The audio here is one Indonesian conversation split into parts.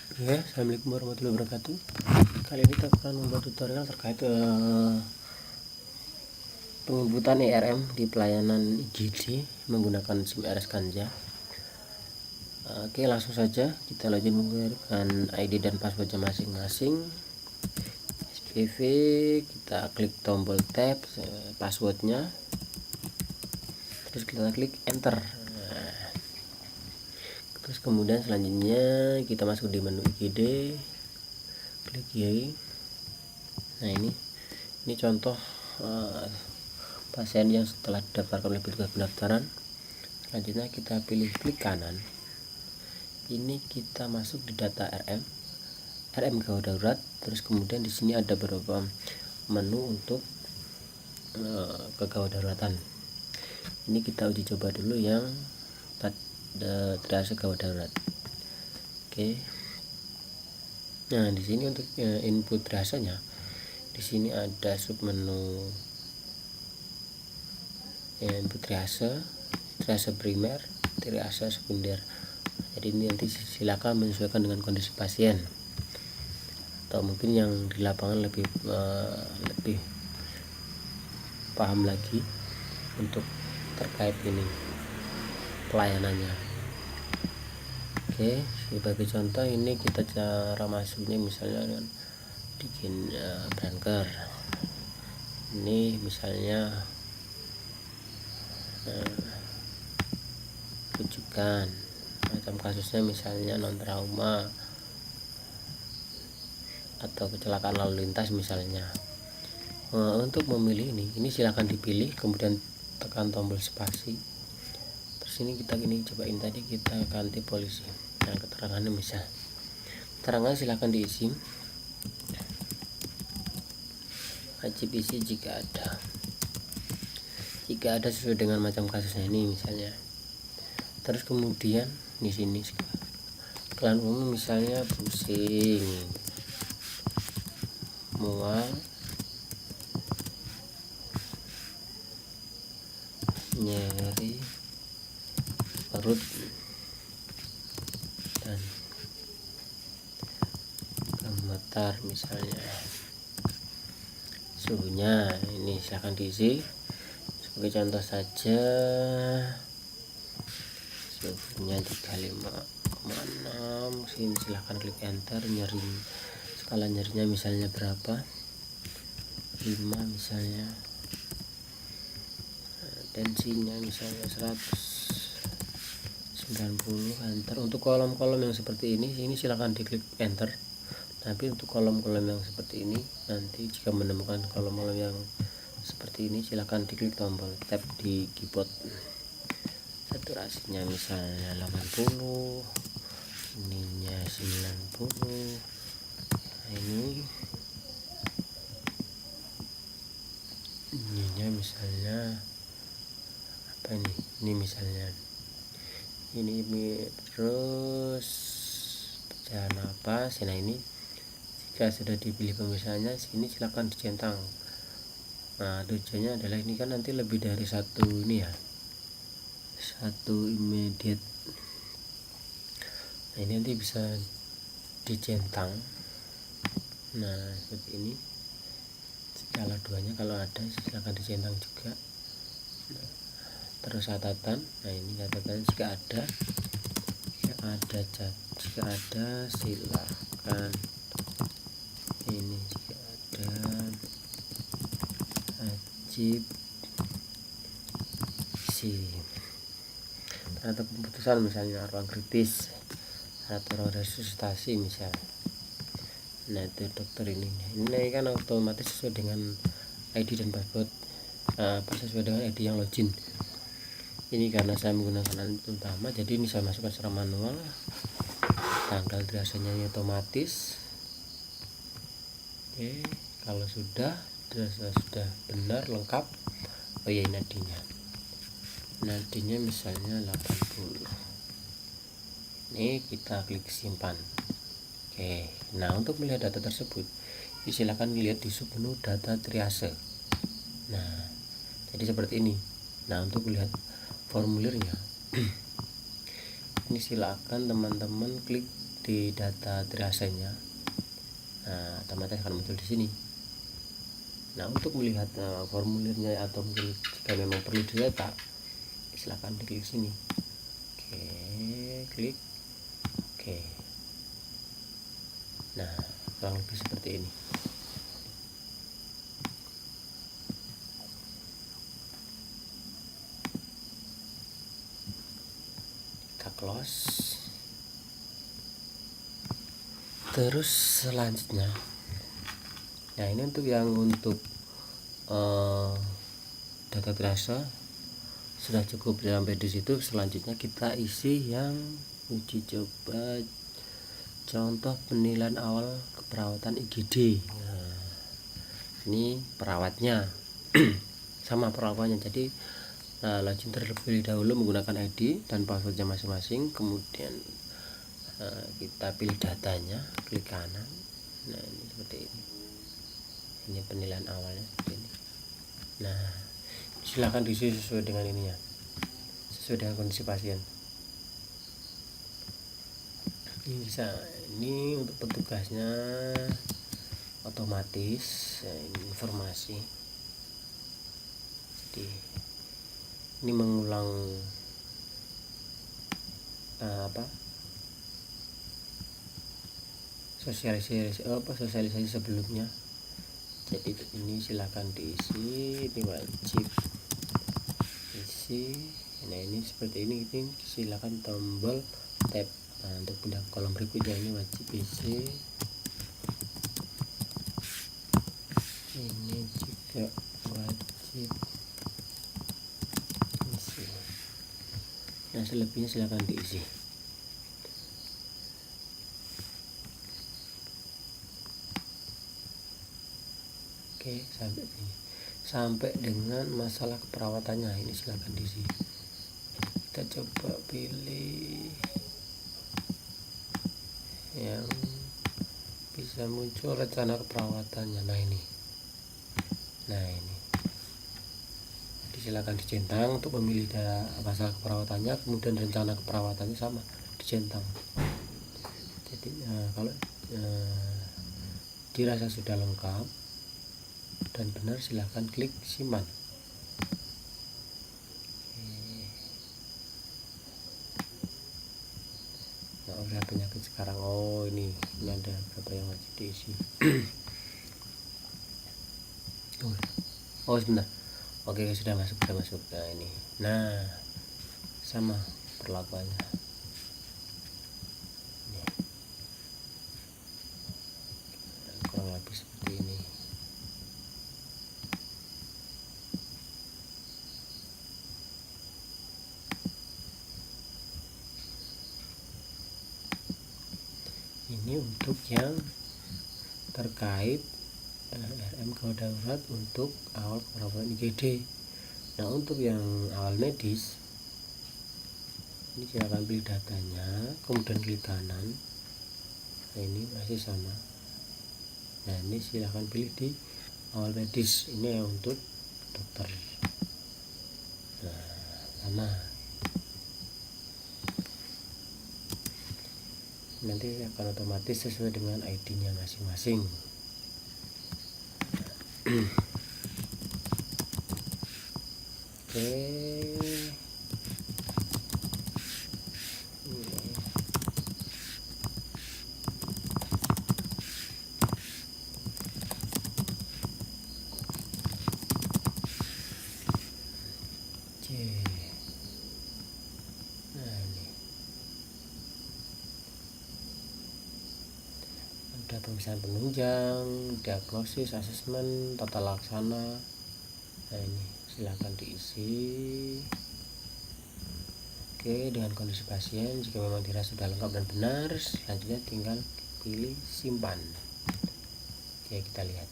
Oke, assalamualaikum warahmatullahi wabarakatuh. Kali ini kita akan membuat tutorial terkait penginputan ERM di pelayanan IGD menggunakan SIM RS Ganja. Oke, langsung saja kita login menggunakan ID dan passwordnya masing-masing. SPV, kita klik tombol tab passwordnya, terus kita klik enter. Terus kemudian selanjutnya kita masuk di menu IGD, klik Y. Nah ini contoh pasien yang setelah didaftarkan oleh petugas pendaftaran. Selanjutnya kita pilih klik kanan. Ini kita masuk di data RM gawat darurat. Terus kemudian di sini ada beberapa menu untuk kegawat daruratan. Ini kita uji coba dulu yang triase gawat darurat. Oke. Nah, di sini untuk input triasenya, di sini ada submenu input triase primer, triase sekunder. Jadi ini nanti silakan menyesuaikan dengan kondisi pasien, atau mungkin yang di lapangan lebih paham lagi untuk terkait ini pelayanannya. Oke, sebagai contoh ini kita cara masuknya misalnya dengan bikin branker. Ini misalnya rujukan, macam kasusnya misalnya non trauma atau kecelakaan lalu lintas misalnya. Untuk memilih ini silahkan dipilih, kemudian tekan tombol spasi. Terus ini kita cobain tadi, kita ganti polisi. Nah, keterangannya misal keterangan silahkan diisi, wajib isi jika ada sesuai dengan macam kasusnya ini misalnya. Terus kemudian di sini keluhan umum misalnya pusing, mual, nyeri perut, dan gemetar misalnya. Suhunya ini silahkan diisi. Sebagai contoh saja, suhunya 35,6. Sini silahkan klik enter. Skala nyerinya misalnya berapa, 5 misalnya. Tensinya misalnya 190, enter. Untuk kolom-kolom yang seperti ini silahkan diklik enter. Tapi untuk kolom-kolom yang seperti ini, nanti jika menemukan kolom-kolom yang seperti ini silahkan diklik tombol tab di keyboard. Saturasinya misalnya 80, ininya 90. Nah, ininya misalnya apa ini misalnya ini terus berjalan napas. Nah, ini jika sudah dipilih pemirsaannya, sini silakan dicentang. Nah, tujuannya adalah ini kan nanti lebih dari satu immediate. Nah, ini nanti bisa dicentang. Nah, seperti ini. Skala 2-nya kalau ada silakan dicentang juga. Nah, terus catatan. Nah, ini catatan jika ada silakan. Ini jika ada wajib isi. Atau keputusan misalnya ruang kritis atau resusitasi misal. Nah, itu dokter ini kan otomatis sesuai dengan ID dan password, sesuai dengan ID yang login. Ini karena saya menggunakan alat utama, jadi ini saya masukkan secara manual. Tanggal triasenya otomatis. Oke, kalau sudah benar lengkap. Oh ya, nadinya misalnya 80. Ini kita klik simpan. Oke, nah untuk melihat data tersebut silakan lihat di submenu data triase. Nah, jadi seperti ini. Nah, untuk lihat formulirnya ini silakan teman-teman klik di data triasenya. Nah, otomatis akan muncul di sini. Nah, untuk melihat formulirnya atau mungkin jika memang perlu dicetak, silahkan diklik sini. Oke, klik. Oke. Nah, kurang lebih seperti ini. Kita close. Terus selanjutnya, nah ini untuk data triase sudah cukup sampai di situ. Selanjutnya kita isi yang uji coba contoh penilaian awal keperawatan IGD. Nah, ini perawatnya sama perawatannya. Jadi login terlebih dahulu menggunakan ID dan passwordnya masing-masing, kemudian kita pilih datanya, klik kanan. Nah, ini seperti ini penilaian awalnya seperti ini. Nah, silakan diisi sesuai dengan ininya, sesuai dengan kondisi pasien. Ini untuk petugasnya otomatis informasi. Jadi ini mengulang sosialisasi sebelumnya. Jadi ini silakan diisi, ini wajib isi. Nah, ini seperti ini silakan tombol tab. Nah, untuk pindah kolom berikutnya ini wajib isi, ini juga wajib isi. Nah, selebihnya silakan diisi. Oke, sampai dengan masalah keperawatannya ini silakan diisi. Kita coba pilih yang bisa muncul rencana keperawatannya. Nah ini jadi silakan dicentang untuk memilih masalah keperawatannya, kemudian rencana keperawatannya sama dicentang. Jadi kalau dirasa sudah lengkap dan benar, silahkan klik simpan. Nah, udah penyakit sekarang. Ini ada berapa yang wajib diisi. Sebentar. Oke, sudah masuk. Nah, ini. Nah, sama perlakuannya. Kurang lebih seperti ini. Ini untuk yang terkait RM gawat darurat untuk awal keperawatan IGD. Nah, untuk yang awal medis ini silakan pilih datanya, kemudian klik kanan. Nah, ini masih sama. Nah, ini silakan pilih di awal medis. Ini untuk dokter. Nah, sama. Nanti akan otomatis sesuai dengan ID-nya masing-masing. Oke. Ada pemeriksaan penunjang, diagnosis, asesmen, tata laksana. Nah, ini silakan diisi. Oke, dengan kondisi pasien, jika memang dirasa sudah lengkap dan benar, selanjutnya tinggal pilih simpan. Oke, kita lihat.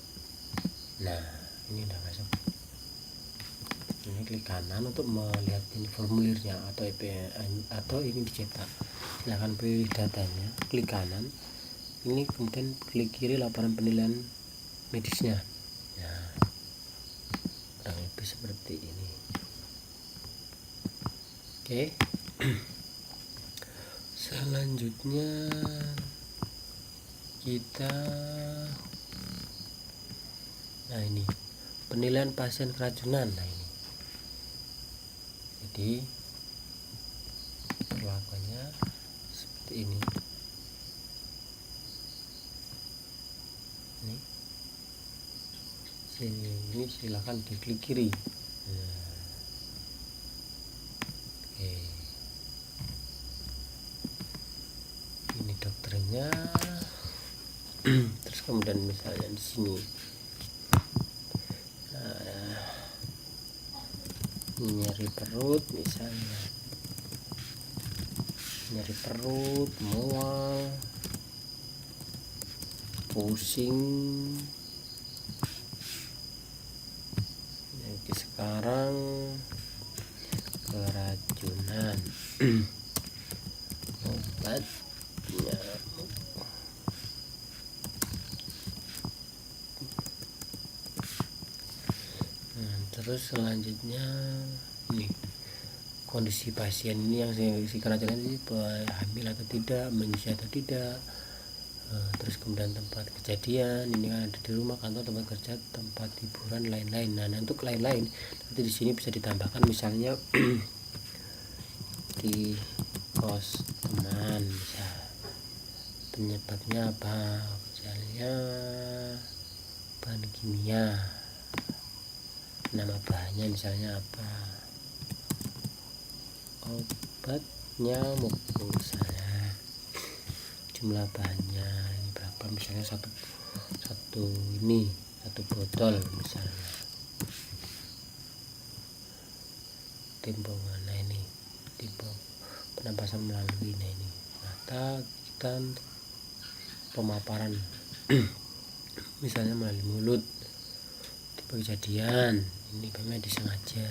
Nah, ini udah masuk. Ini klik kanan untuk melihat ini formulirnya atau ini dicetak. Silahkan pilih datanya, klik kanan. Ini kemudian klik kiri laporan penilaian medisnya. Nah, kurang lebih seperti ini. Oke. Selanjutnya kita ini penilaian pasien keracunan. Ini jadi perlakuannya seperti ini. Ini silakan diklik kiri. Oke. Ini dokternya. Terus kemudian misalnya di sini nyeri perut, misalnya nyeri perut, mual, pusing. Jadi sekarang keracunan. Obat nyamuk. Terus selanjutnya ini kondisi pasien ini yang si keracunan ini hamil atau tidak, menyusui atau tidak. Terus kemudian tempat kejadian, ini kan ada di rumah, kantor, tempat kerja, tempat hiburan, lain-lain. Nah untuk lain-lain nanti di sini bisa ditambahkan, misalnya di kos teman, misal penyebabnya apa, misalnya bahan kimia, nama bahannya misalnya apa, obat nyamuk misalnya, jumlah bahannya ini berapa, misalnya satu botol misalnya, tempo mana ini, tempo penampasan melalui ini mata, gigitan, pemaparan misalnya melalui mulut, tipe kejadian ini memang disengaja,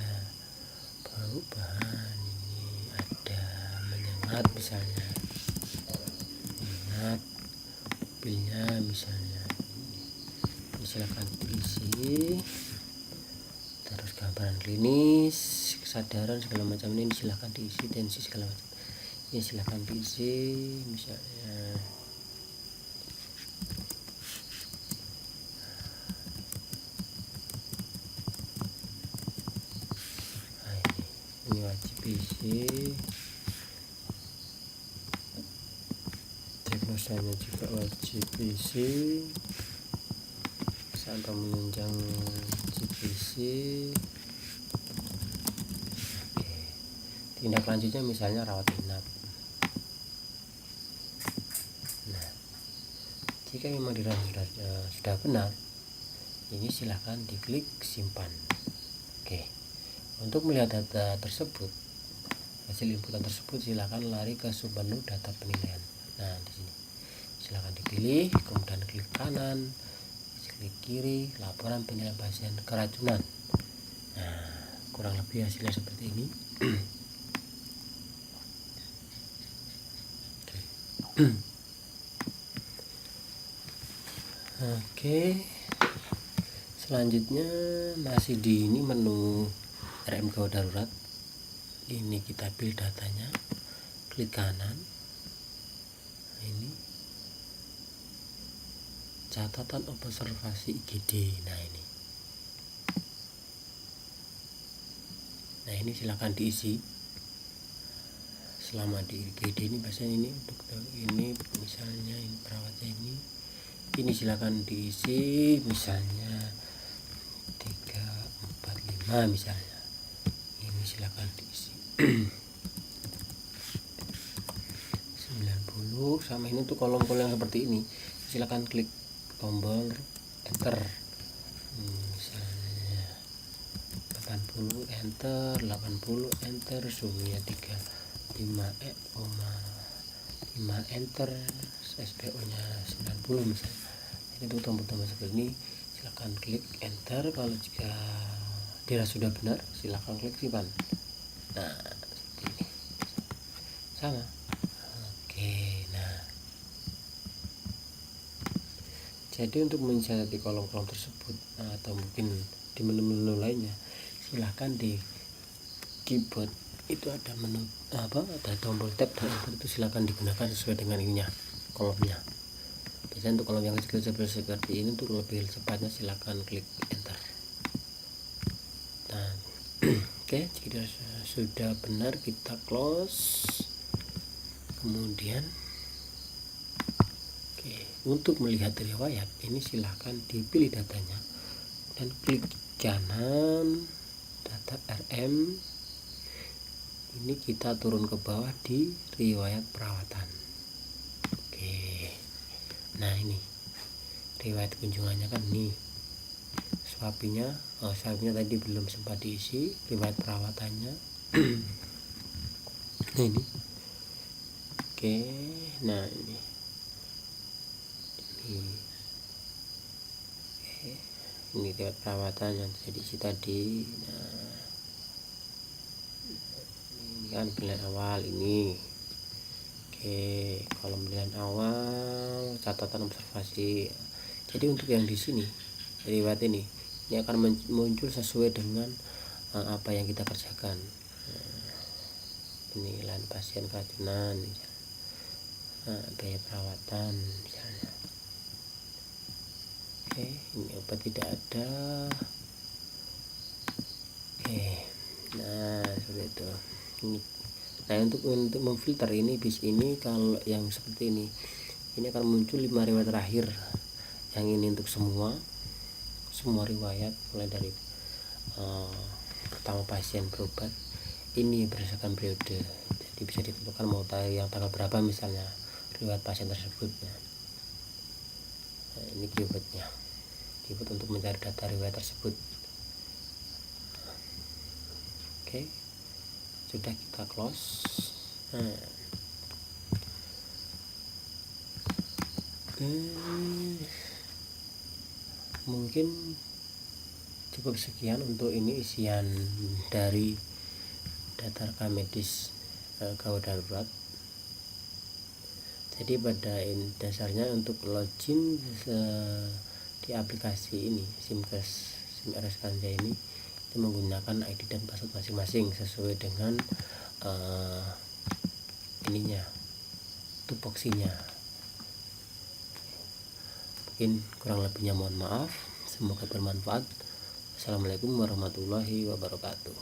bau bahan ini ada menyengat misalnya, menyengat mobilnya misalnya, ini silakan diisi. Terus gambaran klinis, kesadaran segala macam ini silakan diisi, tensi segala macam ini silakan diisi, misalnya ini wajib isi, diagnosanya juga wajib isi, sampai menunjang GPC. Oke. Tindak lanjutnya misalnya rawat inap. Nah, jika memang dirasa sudah benar, ini silahkan diklik simpan. Oke. Untuk melihat data tersebut, hasil inputan tersebut, silakan lari ke submenu data penilaian. Nah, di sini silakan dipilih, kemudian klik kanan, klik kiri, laporan penilaian pasien keracunan. Nah, kurang lebih hasilnya seperti ini. Oke. Selanjutnya masih di ini menu RMK darurat. Ini kita pilih datanya, klik kanan. Ini catatan observasi IGD. Nah ini silakan diisi. Selama di IGD ini biasanya ini untuk ini misalnya ini perawatnya ini silakan diisi, misalnya 345 misalnya. Ini silakan diisi. 90 sama ini untuk kolom-kolom yang seperti ini. Silakan klik tombol enter. Misalnya 80 enter, 80 enter, suhunya 35 enter, SPO nya 90 misalnya. Ini untuk tombol-tombol seperti ini silakan klik enter. Kalau jika dirasa sudah benar silakan klik simpan. Nah seperti ini sama. Oke, nah jadi untuk mencatat kolom-kolom tersebut atau mungkin di menu-menu lainnya, silahkan di keyboard itu ada menu ada tombol tab dan enter, itu silakan digunakan sesuai dengan ininya, kolomnya. Biasanya untuk kolom yang kecil seperti ini, untuk lebih cepatnya silakan klik enter. Nah oke, jika sudah benar kita close. Kemudian untuk melihat riwayat ini silahkan dipilih datanya dan klik kanan data RM. Ini kita turun ke bawah di riwayat perawatan. Oke, nah ini riwayat kunjungannya kan nih, swapinya tadi belum sempat diisi, riwayat perawatannya. Nah ini oke, nah ini riwayat perawatan yang saya diisi tadi. Nah ini kan pilihan awal ini. Oke, kolom pilihan awal, catatan observasi. Jadi untuk yang di sini riwayat ini akan muncul sesuai dengan apa yang kita kerjakan. Ini lain pasien keracunan misalnya, biaya perawatan misalnya. Oke, ini obat tidak ada. Oke, nah seperti itu. Nah untuk memfilter ini bis ini, kalau yang seperti ini akan muncul 5 riwayat terakhir. Yang ini untuk semua riwayat mulai dari pertama pasien berobat. Ini berdasarkan periode, jadi bisa ditentukan mau yang tanggal berapa misalnya riwayat pasien tersebut. Nah ini keywordnya, keyword untuk mencari data riwayat tersebut. Oke, sudah kita close. Mungkin cukup sekian untuk ini isian dari data rekam medis gawat darurat. Jadi pada dasarnya untuk login di aplikasi ini SIMKes RS Ganja ini itu menggunakan ID dan password masing-masing sesuai dengan ininya, tupoksinya. Mungkin kurang lebihnya mohon maaf, semoga bermanfaat. Assalamualaikum warahmatullahi wabarakatuh.